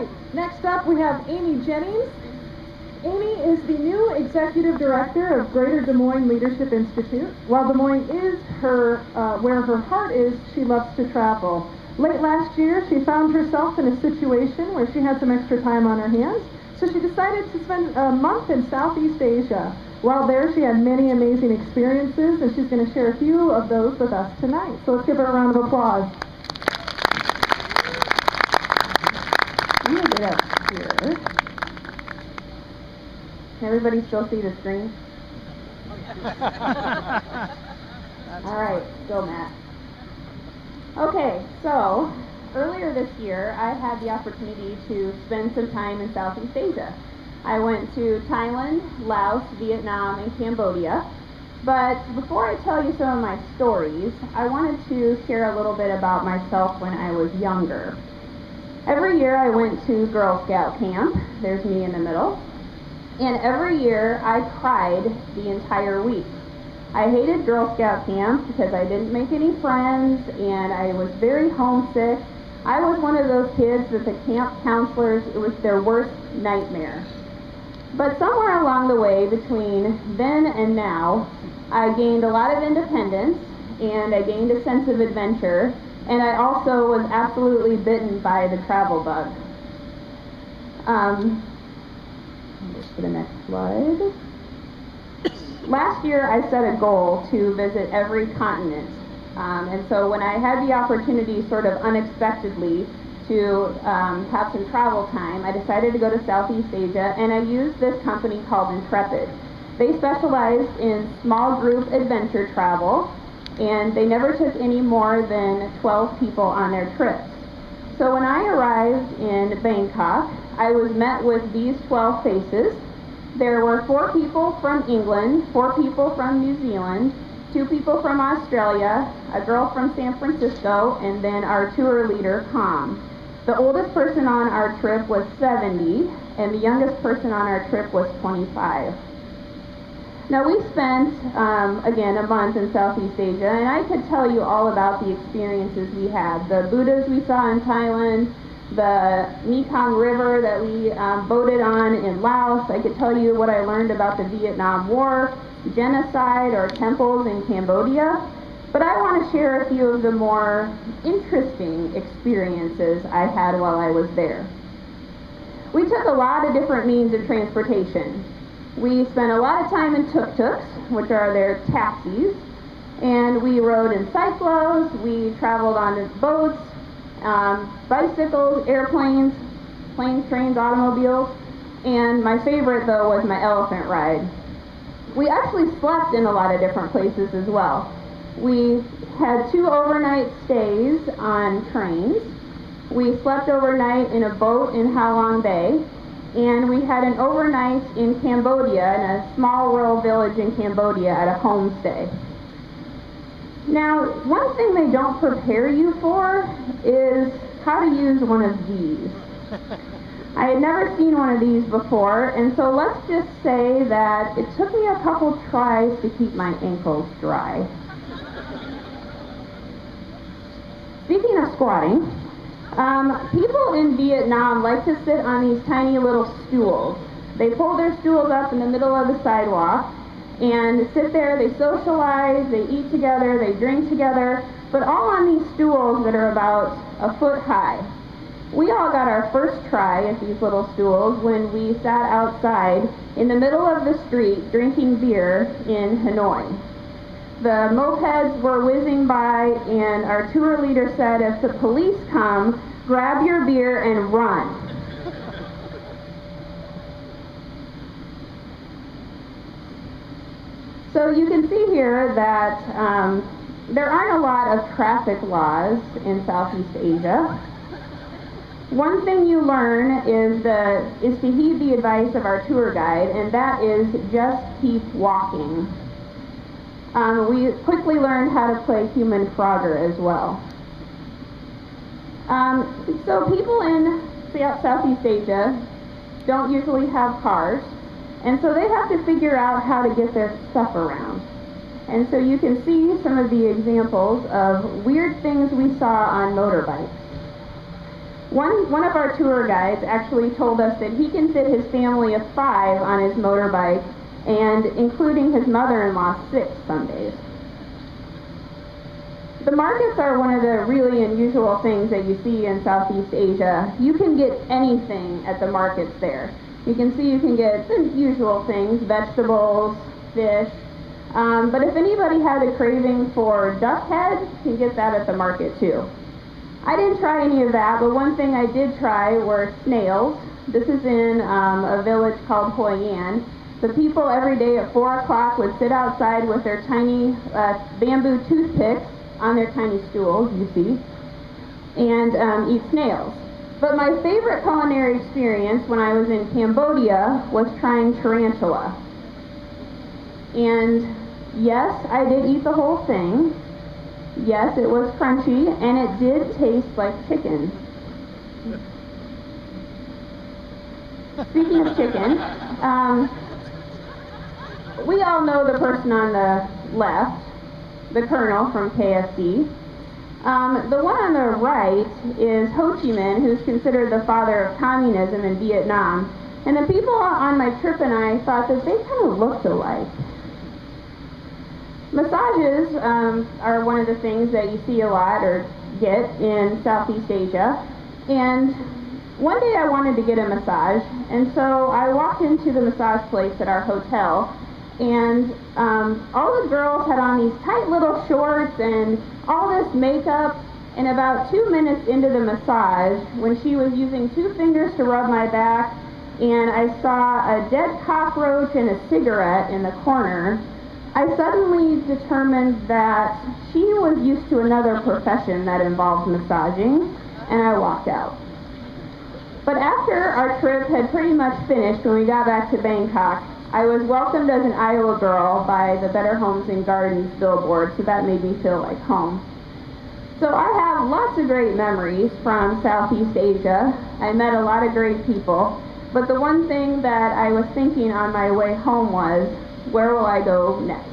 right, next up we have Amy Jennings. Amy is the new Executive Director of Greater Des Moines Leadership Institute. While Des Moines is where her heart is, she loves to travel. Late last year, she found herself in a situation where she had some extra time on her hands, so she decided to spend a month in Southeast Asia. While there, she had many amazing experiences, and she's going to share a few of those with us tonight. So let's give her a round of applause. I'm going to get up here. Can everybody still see the screen? All right, go Matt. Okay, so earlier this year, I had the opportunity to spend some time in Southeast Asia. I went to Thailand, Laos, Vietnam, and Cambodia. But before I tell you some of my stories, I wanted to share a little bit about myself when I was younger. Every year I went to Girl Scout camp. There's me in the middle. And every year I cried the entire week. I hated Girl Scout camp because I didn't make any friends and I was very homesick. I was one of those kids that the camp counselors, it was their worst nightmare. But somewhere along the way between then and now, I gained a lot of independence and I gained a sense of adventure, and I also was absolutely bitten by the travel bug. Just for the next slide. Last year I set a goal to visit every continent, and so when I had the opportunity sort of unexpectedly to have some travel time, I decided to go to Southeast Asia, and I used this company called Intrepid. They specialized in small group adventure travel, and they never took any more than 12 people on their trips. So when I arrived in Bangkok, I was met with these 12 faces. There were 4 people from England, 4 people from New Zealand, 2 people from Australia, a girl from San Francisco, and then our tour leader, Com. The oldest person on our trip was 70, and the youngest person on our trip was 25. Now we spent, again, a month in Southeast Asia, and I could tell you all about the experiences we had. The Buddhas we saw in Thailand, the Mekong River that we boated on in Laos. I could tell you what I learned about the Vietnam War, genocide, or temples in Cambodia. But I want to share a few of the more interesting experiences I had while I was there. We took a lot of different means of transportation. We spent a lot of time in tuk-tuks, which are their taxis, and we rode in cyclos, we traveled on boats, bicycles, airplanes, planes, trains, automobiles, and my favorite though was my elephant ride. We actually slept in a lot of different places as well. We had 2 overnight stays on trains. We slept overnight in a boat in Ha Long Bay, and we had an overnight in Cambodia, in a small rural village in Cambodia at a homestay. Now, one thing they don't prepare you for is how to use one of these. I had never seen one of these before, and so let's just say that it took me a couple tries to keep my ankles dry. Speaking of squatting, people in Vietnam like to sit on these tiny little stools. They pull their stools up in the middle of the sidewalk and sit there, they socialize, they eat together, they drink together, but all on these stools that are about a foot high. We all got our first try at these little stools when we sat outside in the middle of the street drinking beer in Hanoi. The mopeds were whizzing by, and our tour leader said, if the police come, grab your beer and run. So you can see here that there aren't a lot of traffic laws in Southeast Asia. One thing you learn is to heed the advice of our tour guide, and that is just keep walking. We quickly learned how to play human Frogger as well. So people in Southeast Asia don't usually have cars, and so they have to figure out how to get their stuff around. And so you can see some of the examples of weird things we saw on motorbikes. One of our tour guides actually told us that he can fit his family of 5 on his motorbike, and including his mother-in-law, 6 some days. The markets are one of the really unusual things that you see in Southeast Asia. You can get anything at the markets there. You can get the usual things, vegetables, fish, but if anybody had a craving for duck head, you can get that at the market too. I didn't try any of that, but one thing I did try were snails. This is in a village called Hoi An. The people every day at 4 o'clock would sit outside with their tiny bamboo toothpicks on their tiny stools, you see, and eat snails. But my favorite culinary experience when I was in Cambodia was trying tarantula. And yes, I did eat the whole thing. Yes, it was crunchy, and it did taste like chicken. Speaking of chicken, we all know the person on the left, the Colonel from KFC. The one on the right is Ho Chi Minh, who's considered the father of communism in Vietnam. And the people on my trip and I thought that they kind of looked alike. Massages are one of the things that you see a lot or get in Southeast Asia. And one day I wanted to get a massage, and so I walked into the massage place at our hotel, and all the girls had on these tight little shorts and all this makeup, and about 2 minutes into the massage, when she was using 2 fingers to rub my back, and I saw a dead cockroach and a cigarette in the corner, I suddenly determined that she was used to another profession that involved massaging, and I walked out. But after our trip had pretty much finished, when we got back to Bangkok, I was welcomed as an Iowa girl by the Better Homes and Gardens billboard, so that made me feel like home. So I have lots of great memories from Southeast Asia. I met a lot of great people, but the one thing that I was thinking on my way home was, where will I go next?